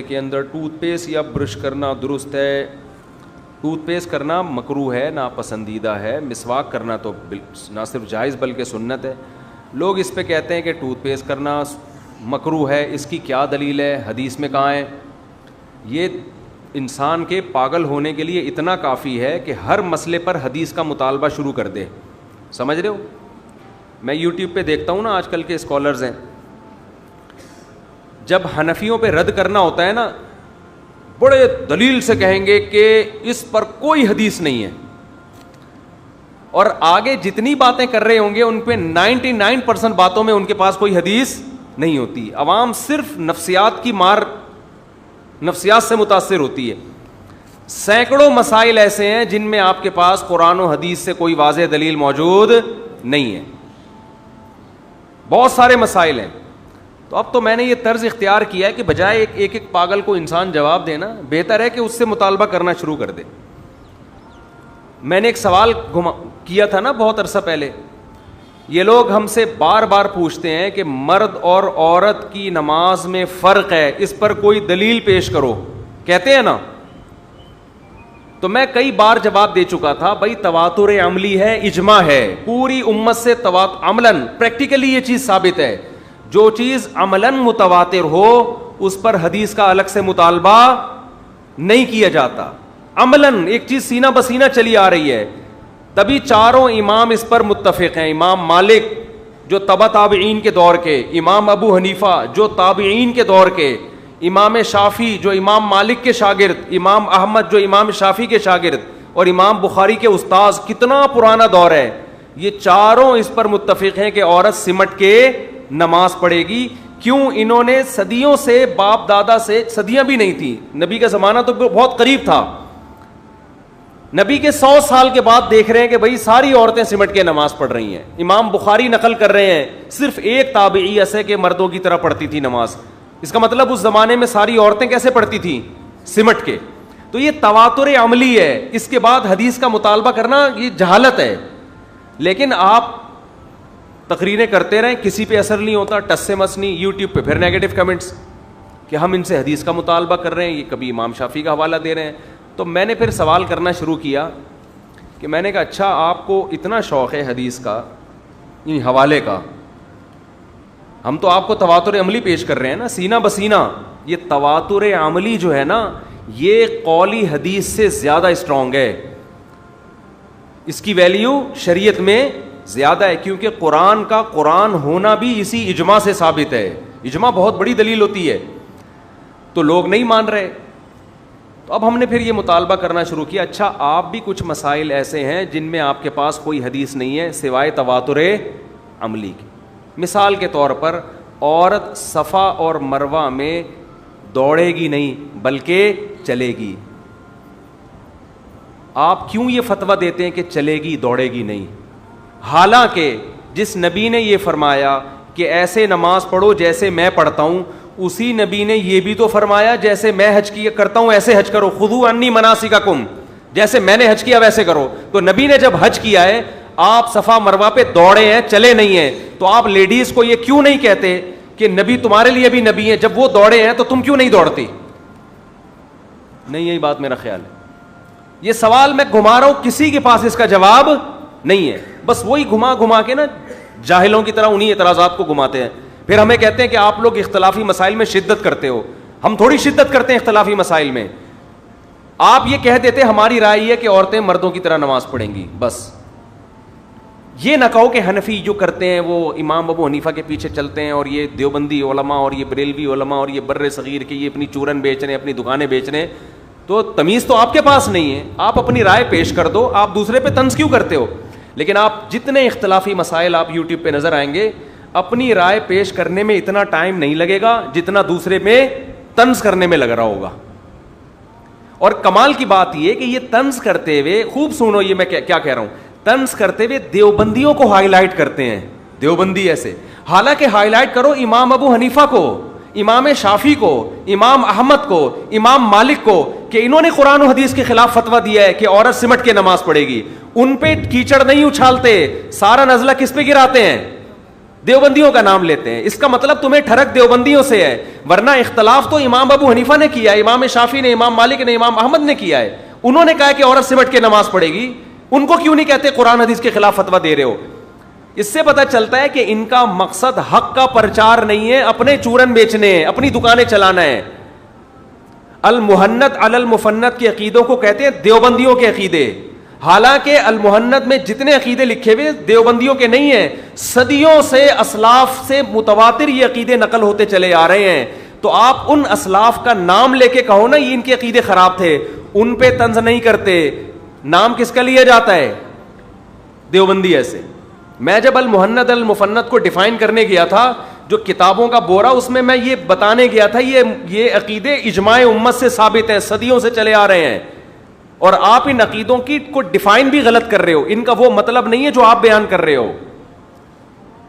کے اندر tooth paste یا brush کرنا درست ہے؟ ٹوتھ پیسٹ کرنا مکروہ ہے، ناپسندیدہ ہے. مسواک کرنا تو نہ صرف جائز بلکہ سنت ہے. لوگ اس پہ کہتے ہیں کہ ٹوتھ پیسٹ کرنا مکروہ ہے. اس کی کیا دلیل ہے؟ حدیث میں کہاں ہے؟ یہ انسان کے پاگل ہونے کے لیے اتنا کافی ہے کہ ہر مسئلے پر حدیث کا مطالبہ شروع کر دے. سمجھ رہے ہو؟ میں یوٹیوب پہ دیکھتا ہوں نا، آج کل کے اسکالرز ہیں، جب حنفیوں پہ رد کرنا ہوتا ہے نا، بڑے دلیل سے کہیں گے کہ اس پر کوئی حدیث نہیں ہے، اور آگے جتنی باتیں کر رہے ہوں گے ان پہ 99% باتوں میں ان کے پاس کوئی حدیث نہیں ہوتی. عوام صرف نفسیات کی مار، نفسیات سے متاثر ہوتی ہے. سینکڑوں مسائل ایسے ہیں جن میں آپ کے پاس قرآن و حدیث سے کوئی واضح دلیل موجود نہیں ہے. بہت سارے مسائل ہیں. تو اب تو میں نے یہ طرز اختیار کیا ہے کہ بجائے ایک پاگل کو انسان جواب دینا، بہتر ہے کہ اس سے مطالبہ کرنا شروع کر دے. میں نے ایک سوال کیا تھا نا بہت عرصہ پہلے، یہ لوگ ہم سے بار بار پوچھتے ہیں کہ مرد اور عورت کی نماز میں فرق ہے، اس پر کوئی دلیل پیش کرو، کہتے ہیں نا. تو میں کئی بار جواب دے چکا تھا، بھائی تواتر عملی ہے، اجماع ہے، پوری امت سے عملاً پریکٹیکلی یہ چیز ثابت ہے. جو چیز عملاً متواتر ہو اس پر حدیث کا الگ سے مطالبہ نہیں کیا جاتا. عملاً ایک چیز سینہ بسینہ چلی آ رہی ہے، تبھی چاروں امام اس پر متفق ہیں. امام مالک جو تبع تابعین کے دور کے، امام ابو حنیفہ جو تابعین کے دور کے، امام شافعی جو امام مالک کے شاگرد، امام احمد جو امام شافعی کے شاگرد، اور امام بخاری کے استاذ. کتنا پرانا دور ہے. یہ چاروں اس پر متفق ہیں کہ عورت سمٹ کے نماز پڑھے گی. کیوں؟ انہوں نے صدیوں سے، باپ دادا سے، صدیاں بھی نہیں تھی، نبی کا زمانہ تو بہت قریب تھا، نبی کے 100 سال کے بعد دیکھ رہے ہیں کہ بھئی ساری عورتیں سمٹ کے نماز پڑھ رہی ہیں. امام بخاری نقل کر رہے ہیں صرف ایک تابعی ایسے کہ مردوں کی طرح پڑھتی تھی نماز. اس کا مطلب اس زمانے میں ساری عورتیں کیسے پڑھتی تھیں؟ سمٹ کے. تو یہ تواتر عملی ہے. اس کے بعد حدیث کا مطالبہ کرنا یہ جہالت ہے. لیکن آپ تقریریں کرتے رہیں، کسی پہ اثر نہیں ہوتا، ٹس سے مس نہیں. یوٹیوب پہ پھر نیگیٹو کمنٹس کہ ہم ان سے حدیث کا مطالبہ کر رہے ہیں، یہ کبھی امام شافعی کا حوالہ دے رہے ہیں. تو میں نے پھر سوال کرنا شروع کیا کہ میں نے کہا اچھا آپ کو اتنا شوق ہے حدیث کا، ان حوالے کا، ہم تو آپ کو تواتر عملی پیش کر رہے ہیں نا، سینہ بسینہ. یہ تواتر عملی جو ہے نا، یہ قولی حدیث سے زیادہ اسٹرانگ ہے. اس کی ویلیو شریعت میں زیادہ ہے، کیونکہ قرآن کا قرآن ہونا بھی اسی اجماع سے ثابت ہے. اجماع بہت بڑی دلیل ہوتی ہے. تو لوگ نہیں مان رہے. تو اب ہم نے پھر یہ مطالبہ کرنا شروع کیا، اچھا آپ بھی کچھ مسائل ایسے ہیں جن میں آپ کے پاس کوئی حدیث نہیں ہے سوائے تواتر عملی کی. مثال کے طور پر عورت صفا اور مروہ میں دوڑے گی نہیں بلکہ چلے گی. آپ کیوں یہ فتویٰ دیتے ہیں کہ چلے گی دوڑے گی نہیں؟ حالانکہ جس نبی نے یہ فرمایا کہ ایسے نماز پڑھو جیسے میں پڑھتا ہوں، اسی نبی نے یہ بھی تو فرمایا جیسے میں حج کیا کرتا ہوں ایسے حج کرو، خذوا عنی مناسککم، جیسے میں نے حج کیا ویسے کرو. تو نبی نے جب حج کیا ہے، آپ صفا مروہ پہ دوڑے ہیں، چلے نہیں ہیں، تو آپ لیڈیز کو یہ کیوں نہیں کہتے کہ نبی تمہارے لیے بھی نبی ہیں، جب وہ دوڑے ہیں تو تم کیوں نہیں دوڑتی؟ نہیں، یہی بات میرا خیال ہے. یہ سوال میں گھما رہا ہوں، کسی کے پاس اس کا جواب نہیں ہے. بس وہی گھما کے نا جاہلوں کی طرح انہی اعتراضات کو گھماتے ہیں. پھر ہمیں کہتے ہیں کہ آپ لوگ اختلافی مسائل میں شدت کرتے ہو. ہم تھوڑی شدت کرتے ہیں اختلافی مسائل میں. آپ یہ کہہ دیتے ہماری رائے یہ ہے کہ عورتیں مردوں کی طرح نماز پڑھیں گی. بس یہ نہ کہو کہ حنفی جو کرتے ہیں وہ امام ابو حنیفہ کے پیچھے چلتے ہیں، اور یہ دیوبندی علماء اور یہ بریلوی علماء اور یہ بر صغیر کے یہ اپنی چورن بیچ رہے ہیں، اپنی دکانیں بیچ رہے ہیں. تو تمیز تو آپ کے پاس نہیں ہے. آپ اپنی رائے پیش کر دو، آپ دوسرے پہ طنز کیوں کرتے ہو؟ لیکن آپ جتنے اختلافی مسائل آپ یوٹیوب پہ نظر آئیں گے، اپنی رائے پیش کرنے میں اتنا ٹائم نہیں لگے گا جتنا دوسرے میں طنز کرنے میں لگ رہا ہوگا. اور کمال کی بات یہ کہ یہ طنز کرتے ہوئے، خوب سنو یہ میں کیا کہہ رہا ہوں، طنز کرتے ہوئے دیوبندیوں کو ہائی لائٹ کرتے ہیں. دیوبندی ایسے، حالانکہ ہائی لائٹ کرو امام ابو حنیفہ کو، امام شافعی کو، امام احمد کو، امام مالک کو، کہ انہوں نے قرآن و حدیث کے خلاف فتویٰ دیا ہے کہ عورت سمٹ کے نماز پڑھے گی. ان پہ کیچڑ نہیں اچھالتے، سارا نزلہ کس پہ گراتے ہیں؟ دیوبندیوں کا نام لیتے ہیں. اس کا مطلب تمہیں ٹھڑک دیوبندیوں سے ہے, ورنہ اختلاف تو امام ابو حنیفہ نے کیا ہے, امام شافعی نے, امام مالک نے, امام احمد نے کیا ہے. انہوں نے کہا کہ عورت سمٹ کے نماز پڑھے گی, ان کو کیوں نہیں کہتے قرآن حدیث کے خلاف فتویٰ دے رہے ہو؟ اس سے پتہ چلتا ہے کہ ان کا مقصد حق کا پرچار نہیں ہے, اپنے چورن بیچنے ہیں, اپنی دکانیں چلانا ہے. المحنت علی المفنت کے عقیدوں کو کہتے ہیں دیوبندیوں کے عقیدے, حالانکہ المحنت میں جتنے عقیدے لکھے ہوئے دیوبندیوں کے نہیں ہیں. صدیوں سے اسلاف سے متواتر یہ عقیدے نقل ہوتے چلے آ رہے ہیں. تو آپ ان اسلاف کا نام لے کے کہو نا یہ ان کے عقیدے خراب تھے, ان پہ طنز نہیں کرتے. نام کس کا لیا جاتا ہے؟ دیوبندی. ایسے میں جب المحنت المفنت کو ڈیفائن کرنے گیا تھا, جو کتابوں کا بورا, اس میں یہ بتانے گیا تھا یہ عقیدے اجماع امت سے ثابت ہیں, صدیوں سے چلے آ رہے ہیں, اور آپ ان عقیدوں کی کو ڈیفائن بھی غلط کر رہے ہو. ان کا وہ مطلب نہیں ہے جو آپ بیان کر رہے ہو,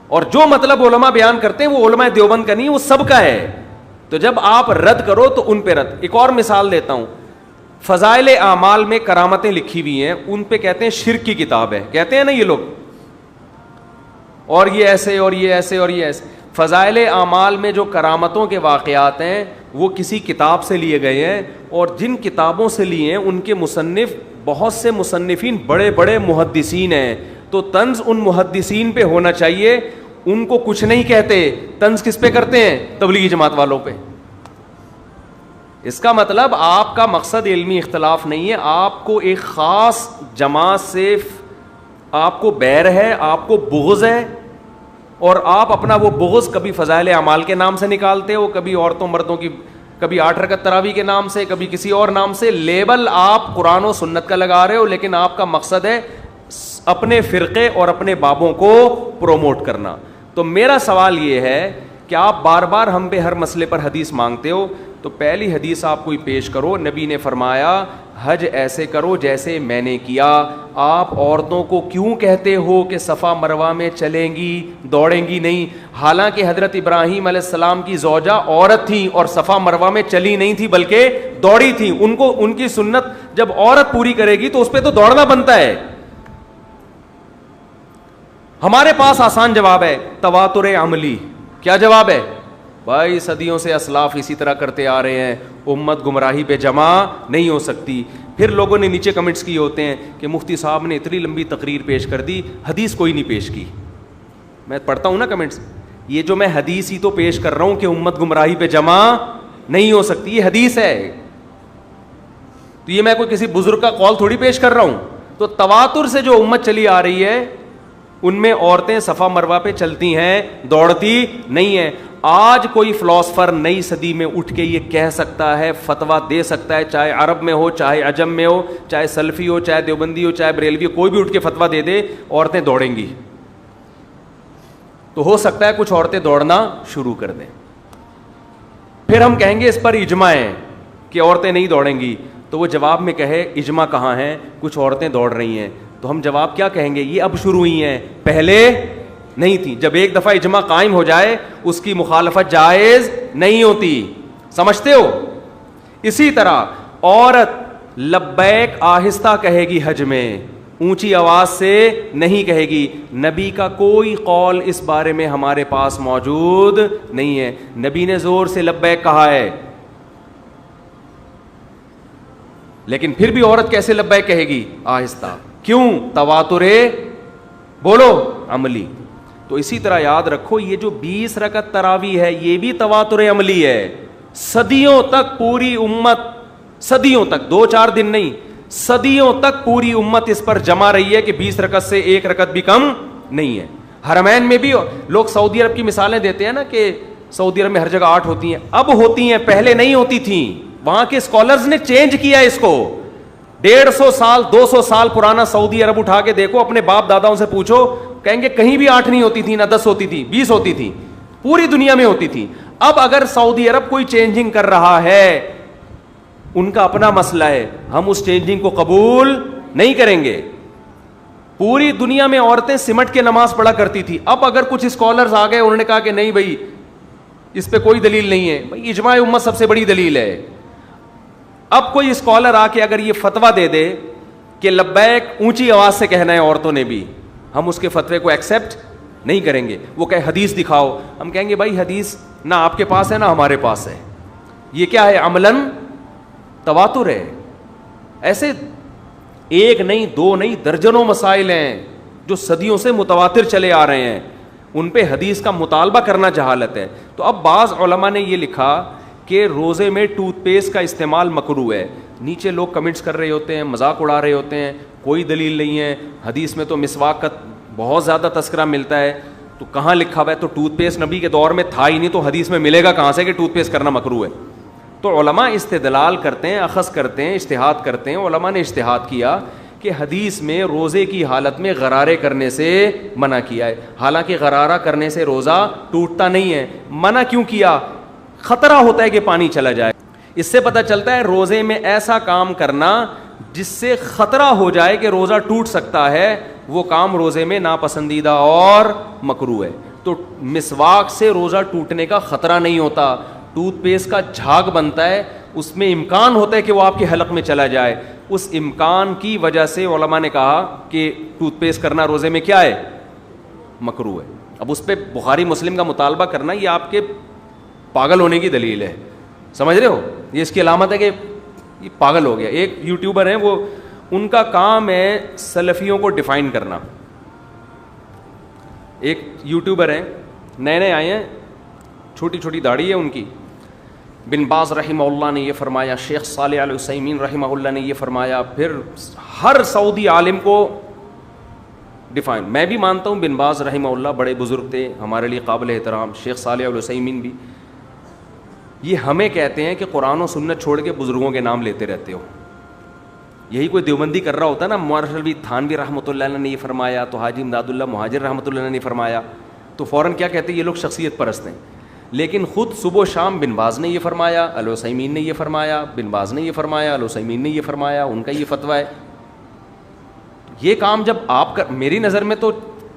اور جو مطلب علماء بیان کرتے ہیں وہ علماء دیوبند کا نہیں, وہ سب کا ہے. تو جب آپ رد کرو تو ان پہ رد. ایک اور مثال دیتا ہوں, فضائل اعمال میں کرامتیں لکھی ہوئی ہیں, ان پہ کہتے ہیں شرک کی کتاب ہے, کہتے ہیں نا یہ لوگ, اور یہ ایسے اور یہ ایسے اور یہ ایسے. فضائل اعمال میں جو کرامتوں کے واقعات ہیں وہ کسی کتاب سے لیے گئے ہیں, اور جن کتابوں سے لیے ہیں ان کے مصنف بہت سے مصنفین بڑے بڑے محدثین ہیں. تو طنز ان محدثین پہ ہونا چاہیے, ان کو کچھ نہیں کہتے. طنز کس پہ کرتے ہیں؟ تبلیغی جماعت والوں پہ. اس کا مطلب آپ کا مقصد علمی اختلاف نہیں ہے, آپ کو ایک خاص جماعت سے آپ کو بیر ہے, آپ کو بغض ہے, اور آپ اپنا وہ بغض کبھی فضائل اعمال کے نام سے نکالتے ہو, کبھی عورتوں مردوں کی, کبھی 8 رکعت تراویح کے نام سے, کبھی کسی اور نام سے. لیبل آپ قرآن و سنت کا لگا رہے ہو, لیکن آپ کا مقصد ہے اپنے فرقے اور اپنے بابوں کو پروموٹ کرنا. تو میرا سوال یہ ہے کہ آپ بار بار ہم پہ ہر مسئلے پر حدیث مانگتے ہو, تو پہلی حدیث آپ کوئی پیش کرو. نبی نے فرمایا حج ایسے کرو جیسے میں نے کیا. آپ عورتوں کو کیوں کہتے ہو کہ صفا مروہ میں چلیں گی, دوڑیں گی نہیں؟ حالانکہ حضرت ابراہیم علیہ السلام کی زوجہ عورت تھی اور صفا مروہ میں چلی نہیں تھی بلکہ دوڑی تھی. ان کو ان کی سنت جب عورت پوری کرے گی تو اس پہ تو دوڑنا بنتا ہے. ہمارے پاس آسان جواب ہے, تواتر عملی. کیا جواب ہے بھائی؟ صدیوں سے اسلاف اسی طرح کرتے آ رہے ہیں, امت گمراہی پہ جمع نہیں ہو سکتی. پھر لوگوں نے نیچے کمنٹس کیے ہوتے ہیں کہ مفتی صاحب نے اتنی لمبی تقریر پیش کر دی, حدیث کوئی نہیں پیش کی. میں پڑھتا ہوں نا کمنٹس, یہ جو میں حدیث ہی تو پیش کر رہا ہوں کہ امت گمراہی پہ جمع نہیں ہو سکتی, یہ حدیث ہے. تو یہ میں کوئی کسی بزرگ کا قول تھوڑی پیش کر رہا ہوں. تو تواتر سے جو امت چلی آ رہی ہے ان میں عورتیں صفا مروہ پہ چلتی ہیں, دوڑتی نہیں ہیں. آج کوئی فلاسفر نئی صدی میں اٹھ کے یہ کہہ سکتا ہے, فتویٰ دے سکتا ہے, چاہے عرب میں ہو, چاہے عجم میں ہو, چاہے سلفی ہو, چاہے دیوبندی ہو, چاہے بریلوی ہو, کوئی بھی اٹھ کے فتویٰ دے دے عورتیں دوڑیں گی. تو ہو سکتا ہے کچھ عورتیں دوڑنا شروع کر دیں. پھر ہم کہیں گے اس پر اجماع ہے کہ عورتیں نہیں دوڑیں گی, تو وہ جواب میں کہے اجماع کہاں ہے, کچھ عورتیں دوڑ رہی ہیں. تو ہم جواب کیا کہیں گے؟ یہ اب شروع ہوئی ہیں, پہلے نہیں تھی. جب ایک دفعہ اجماع قائم ہو جائے اس کی مخالفت جائز نہیں ہوتی. سمجھتے ہو؟ اسی طرح عورت لبیک آہستہ کہے گی حج میں, اونچی آواز سے نہیں کہے گی. نبی کا کوئی قول اس بارے میں ہمارے پاس موجود نہیں ہے. نبی نے زور سے لبیک کہا ہے, لیکن پھر بھی عورت کیسے لبیک کہے گی؟ آہستہ. کیوں؟ تواتر بولو عملی. تو اسی طرح یاد رکھو یہ جو 20 رکعت تراویح ہے یہ بھی تواتر عملی ہے. صدیوں تک پوری امت, صدیوں تک, 2-4 دن نہیں, صدیوں تک پوری امت اس پر جمع رہی ہے کہ 20 رکعت سے 1 رکعت بھی کم نہیں ہے. حرمین میں بھی لوگ سعودی عرب کی مثالیں دیتے ہیں نا کہ سعودی عرب میں ہر جگہ 8 ہوتی ہیں. اب ہوتی ہیں, پہلے نہیں ہوتی تھیں. وہاں کے اسکالرز نے چینج کیا اس کو. 150 سال 200 سال پرانا سعودی عرب اٹھا کے دیکھو, اپنے باپ داداؤں سے پوچھو, کہیں گے کہیں بھی 8 نہیں ہوتی تھی, نہ 10 ہوتی تھی, 20 ہوتی تھی, پوری دنیا میں ہوتی تھی. اب اگر سعودی عرب کوئی چینجنگ کر رہا ہے, ان کا اپنا مسئلہ ہے, ہم اس چینجنگ کو قبول نہیں کریں گے. پوری دنیا میں عورتیں سمٹ کے نماز پڑھا کرتی تھی. اب اگر کچھ اسکالرز آ گئے, انہوں نے کہا کہ نہیں بھائی اس پہ کوئی دلیل نہیں ہے. بھائی اجماع امت سب سے بڑی دلیل ہے. اب کوئی اسکالر آ کے اگر یہ فتویٰ دے دے کہ لبیک اونچی آواز سے کہنا ہے عورتوں نے بھی, ہم اس کے فتوے کو ایکسیپٹ نہیں کریں گے. وہ کہے حدیث دکھاؤ, ہم کہیں گے بھائی حدیث نہ آپ کے پاس ہے نہ ہمارے پاس ہے. یہ کیا ہے؟ عملاً تواتر ہے. ایسے ایک نہیں دو نہیں درجنوں مسائل ہیں جو صدیوں سے متواتر چلے آ رہے ہیں, ان پہ حدیث کا مطالبہ کرنا جہالت ہے. تو اب بعض علماء نے یہ لکھا کہ روزے میں ٹوتھ پیسٹ کا استعمال مکروہ ہے. نیچے لوگ کمنٹس کر رہے ہوتے ہیں, مذاق اڑا رہے ہوتے ہیں, کوئی دلیل نہیں ہے. حدیث میں تو مسواک کا بہت زیادہ تذکرہ ملتا ہے, تو کہاں لکھا ہوا ہے؟ تو ٹوتھ پیسٹ نبی کے دور میں تھا ہی نہیں, تو حدیث میں ملے گا کہاں سے کہ ٹوتھ پیسٹ کرنا مکروہ ہے؟ تو علماء استدلال کرتے ہیں, اخذ کرتے ہیں, اجتہاد کرتے ہیں. علماء نے اجتہاد کیا کہ حدیث میں روزے کی حالت میں غرارے کرنے سے منع کیا ہے. حالانکہ غرارہ کرنے سے روزہ ٹوٹتا نہیں ہے. منع کیوں کیا؟ خطرہ ہوتا ہے کہ پانی چلا جائے. اس سے پتہ چلتا ہے روزے میں ایسا کام کرنا جس سے خطرہ ہو جائے کہ روزہ ٹوٹ سکتا ہے, وہ کام روزے میں ناپسندیدہ اور مکروہ ہے. تو مسواک سے روزہ ٹوٹنے کا خطرہ نہیں ہوتا. ٹوتھ پیسٹ کا جھاگ بنتا ہے, اس میں امکان ہوتا ہے کہ وہ آپ کے حلق میں چلا جائے. اس امکان کی وجہ سے علماء نے کہا کہ ٹوتھ پیسٹ کرنا روزے میں کیا ہے؟ مکروہ ہے. اب اس پہ بخاری مسلم کا مطالبہ کرنا یہ آپ کے پاگل ہونے کی دلیل ہے. سمجھ رہے ہو؟ یہ اس کی علامت ہے کہ یہ پاگل ہو گیا. ایک یوٹیوبر ہیں, وہ ان کا کام ہے سلفیوں کو ڈیفائن کرنا. ایک یوٹیوبر ہیں, نئے نئے آئے ہیں, چھوٹی چھوٹی داڑھی ہے ان کی. بن باز رحمہ اللہ نے یہ فرمایا, شیخ صالح العثیمین رحمہ اللہ نے یہ فرمایا, پھر ہر سعودی عالم کو ڈیفائن. میں بھی مانتا ہوں بن باز رحمہ اللہ بڑے بزرگ تھے, ہمارے لیے قابل احترام. شیخ صالح العثیمین بھی. یہ ہمیں کہتے ہیں کہ قرآن و سنت چھوڑ کے بزرگوں کے نام لیتے رہتے ہو. یہی کوئی دیوبندی کر رہا ہوتا ہے نا, مورشلوی تھانوی رحمۃ اللہ علیہ نے یہ فرمایا, تو حاجی امداد اللہ مہاجر رحمۃ اللہ نے فرمایا, تو فوراً کیا کہتے ہیں یہ لوگ شخصیت پرست ہیں. لیکن خود صبح و شام بن باز نے یہ فرمایا, العثیمین نے یہ فرمایا, بن باز نے یہ فرمایا, العثیمین نے یہ فرمایا, ان کا یہ فتویٰ ہے. یہ کام جب آپ کا, میری نظر میں تو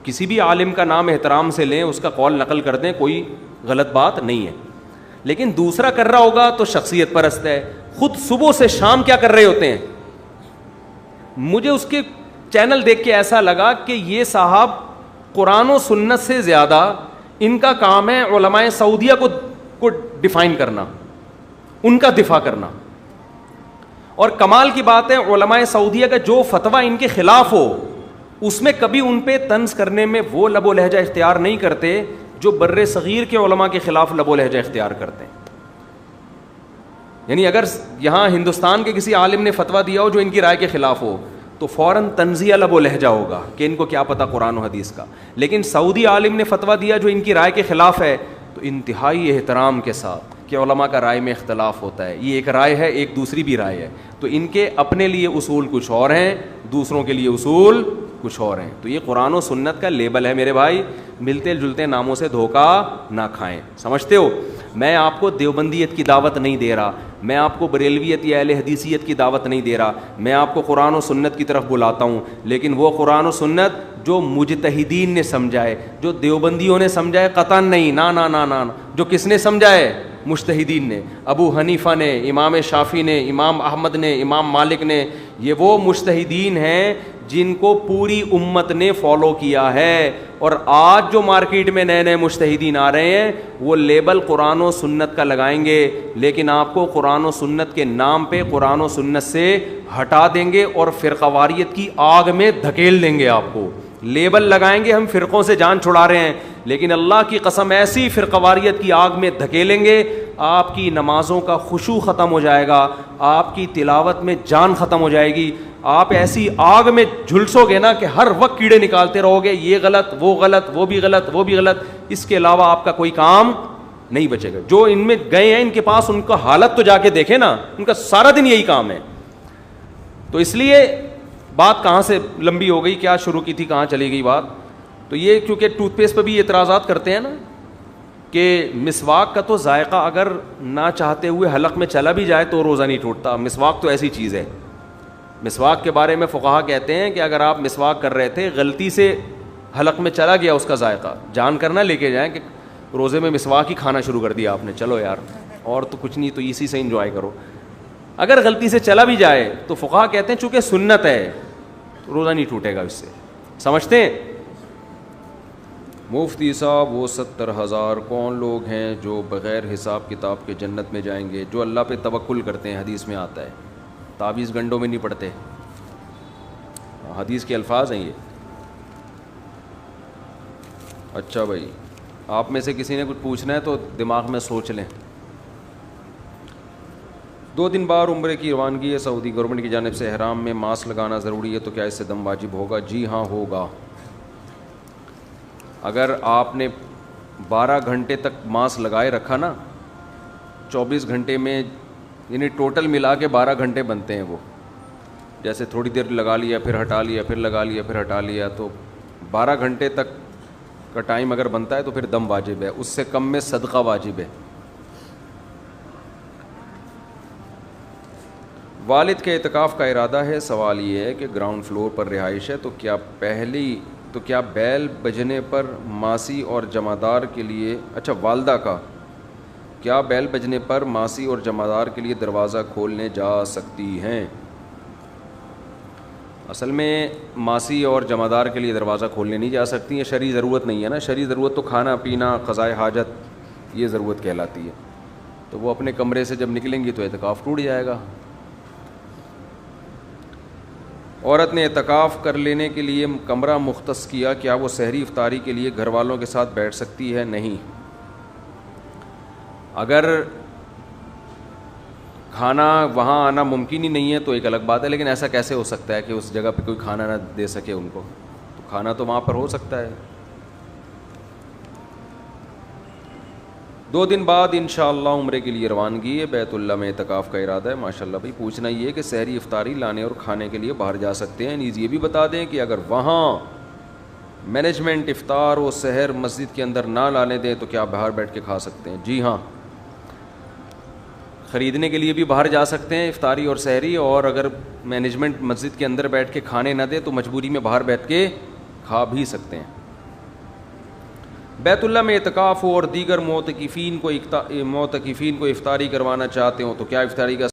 کسی بھی عالم کا نام احترام سے لیں, اس کا قول نقل کر دیں, کوئی غلط بات نہیں ہے. لیکن دوسرا کر رہا ہوگا تو شخصیت پرست ہے. خود صبح سے شام کیا کر رہے ہوتے ہیں؟ مجھے اس کے چینل دیکھ کے ایسا لگا کہ یہ صاحب قرآن و سنت سے زیادہ ان کا کام ہے علماء سعودیہ کو ڈیفائن کرنا, ان کا دفاع کرنا. اور کمال کی بات ہے, علماء سعودیہ کا جو فتویٰ ان کے خلاف ہو اس میں کبھی ان پہ طنز کرنے میں وہ لب و لہجہ اختیار نہیں کرتے جو بر صغیر کے علماء کے خلاف لب و لہجہ اختیار کرتے ہیں. یعنی اگر یہاں ہندوستان کے کسی عالم نے فتویٰ دیا ہو جو ان کی رائے کے خلاف ہو تو فوراً طنزیہ لب و لہجہ ہوگا کہ ان کو کیا پتہ قرآن و حدیث کا. لیکن سعودی عالم نے فتویٰ دیا جو ان کی رائے کے خلاف ہے تو انتہائی احترام کے ساتھ کہ علماء کا رائے میں اختلاف ہوتا ہے, یہ ایک رائے ہے, ایک دوسری بھی رائے ہے, تو ان کے اپنے لیے اصول کچھ اور ہیں, دوسروں کے لیے اصول کچھ اور ہیں. تو یہ قرآن و سنت کا لیبل ہے میرے بھائی, ملتے جلتے ناموں سے دھوکہ نہ کھائیں. سمجھتے ہو؟ میں آپ کو دیوبندیت کی دعوت نہیں دے رہا, میں آپ کو بریلویت یا اہل حدیثیت کی دعوت نہیں دے رہا, میں آپ کو قرآن و سنت کی طرف بلاتا ہوں. لیکن وہ قرآن و سنت جو مجتہدین نے سمجھا ہے, جو دیوبندیوں نے سمجھا ہے, قطعاً نہیں, نا نا نا نا, جو کس نے سمجھا ہے؟ مجتہدین نے. ابو حنیفہ نے, امام شافعی نے, امام احمد نے, امام مالک نے, یہ وہ مجتہدین ہیں جن کو پوری امت نے فالو کیا ہے. اور آج جو مارکیٹ میں نئے نئے مجتہدین آ رہے ہیں وہ لیبل قرآن و سنت کا لگائیں گے, لیکن آپ کو قرآن و سنت کے نام پہ قرآن و سنت سے ہٹا دیں گے اور فرقواریت کی آگ میں دھکیل دیں گے. آپ کو لیبل لگائیں گے ہم فرقوں سے جان چھڑا رہے ہیں, لیکن اللہ کی قسم ایسی فرقواریت کی آگ میں دھکیلیں گے آپ کی نمازوں کا خشوع ختم ہو جائے گا, آپ کی تلاوت میں جان ختم ہو جائے گی, آپ ایسی آگ میں جھلسو گے نا کہ ہر وقت کیڑے نکالتے رہو گے, یہ غلط, وہ غلط, وہ بھی غلط, وہ بھی غلط. اس کے علاوہ آپ کا کوئی کام نہیں بچے گا. جو ان میں گئے ہیں ان کے پاس ان کا حالت تو جا کے دیکھیں نا, ان کا سارا دن یہی کام ہے. تو اس لیے بات کہاں سے لمبی ہو گئی, کیا شروع کی تھی, کہاں چلی گئی بات. تو یہ کیونکہ ٹوتھ پیسٹ پہ بھی اعتراضات کرتے ہیں نا کہ مسواک کا تو ذائقہ اگر نہ چاہتے ہوئے حلق میں چلا بھی جائے تو روزہ نہیں ٹوٹتا. مسواک تو ایسی چیز ہے. مسواک کے بارے میں فقہا کہتے ہیں کہ اگر آپ مسواک کر رہے تھے, غلطی سے حلق میں چلا گیا اس کا ذائقہ, جان کر نہ لے کے جائیں کہ روزے میں مسواک ہی کھانا شروع کر دیا آپ نے, چلو یار اور تو کچھ نہیں, تو اسی سے انجوائے کرو. اگر غلطی سے چلا بھی جائے تو فقہا کہتے ہیں چونکہ سنت ہے روزہ نہیں ٹوٹے گا اس سے. سمجھتے ہیں؟ مفتی صاحب وہ 70,000 کون لوگ ہیں جو بغیر حساب کتاب کے جنت میں جائیں گے؟ جو اللہ پہ توکل کرتے ہیں، حدیث میں آتا ہے، تعویذ گنڈوں میں نہیں پڑتے، حدیث کے الفاظ ہیں یہ۔ اچھا بھائی، آپ میں سے کسی نے کچھ پوچھنا ہے تو دماغ میں سوچ لیں۔ 2 دن بعد عمرے کی روانگی ہے، سعودی گورنمنٹ کی جانب سے احرام میں ماسک لگانا ضروری ہے، تو کیا اس سے دم واجب ہوگا؟ جی ہاں ہوگا۔ اگر آپ نے 12 گھنٹے تک ماسک لگائے رکھا نا، 24 گھنٹے میں، یعنی ٹوٹل ملا کے 12 گھنٹے بنتے ہیں وہ، جیسے تھوڑی دیر لگا لیا پھر ہٹا لیا پھر لگا لیا پھر ہٹا لیا، تو 12 گھنٹے تک کا ٹائم اگر بنتا ہے تو پھر دم واجب ہے، اس سے کم میں صدقہ واجب ہے۔ والد کے اعتکاف کا ارادہ ہے، سوال یہ ہے کہ گراؤنڈ فلور پر رہائش ہے، تو کیا بیل بجنے پر ماسی اور جمعدار کے لیے، اچھا والدہ کا، کیا بیل بجنے پر ماسی اور جمعدار کے لیے دروازہ کھولنے جا سکتی ہیں؟ اصل میں ماسی اور جمعدار کے لیے دروازہ کھولنے نہیں جا سکتی ہیں، شرعی ضرورت نہیں ہے نا، شرعی ضرورت تو کھانا پینا، قضاء حاجت، یہ ضرورت کہلاتی ہے، تو وہ اپنے کمرے سے جب نکلیں گی تو اعتکاف ٹوٹ جائے گا۔ عورت نے اعتکاف کر لینے کے لیے کمرہ مختص کیا، کیا وہ سحری افطاری کے لیے گھر والوں کے ساتھ بیٹھ سکتی ہے؟ نہیں۔ اگر کھانا وہاں آنا ممکن ہی نہیں ہے تو ایک الگ بات ہے، لیکن ایسا کیسے ہو سکتا ہے کہ اس جگہ پہ کوئی کھانا نہ دے سکے ان کو؟ تو کھانا تو وہاں پر ہو سکتا ہے۔ 2 دن بعد انشاءاللہ عمرے کے لیے روانگی ہے، بیت اللہ میں اعتکاف کا ارادہ ہے۔ ماشاءاللہ بھائی، پوچھنا یہ ہے کہ سحری افطاری لانے اور کھانے کے لیے باہر جا سکتے ہیں؟ نیز یہ بھی بتا دیں کہ اگر وہاں مینجمنٹ افطار و سحر مسجد کے اندر نہ لانے دیں تو کیا باہر بیٹھ کے کھا سکتے ہیں؟ جی ہاں، خریدنے کے لیے بھی باہر جا سکتے ہیں افطاری اور سحری، اور اگر مینجمنٹ مسجد کے اندر بیٹھ کے کھانے نہ دے تو مجبوری میں باہر بیٹھ کے کھا بھی سکتے ہیں۔ بیت اللہ میں اعتکاف ہو اور دیگر معتکفین کو افطاری کروانا چاہتے ہوں تو کیا افطاری کا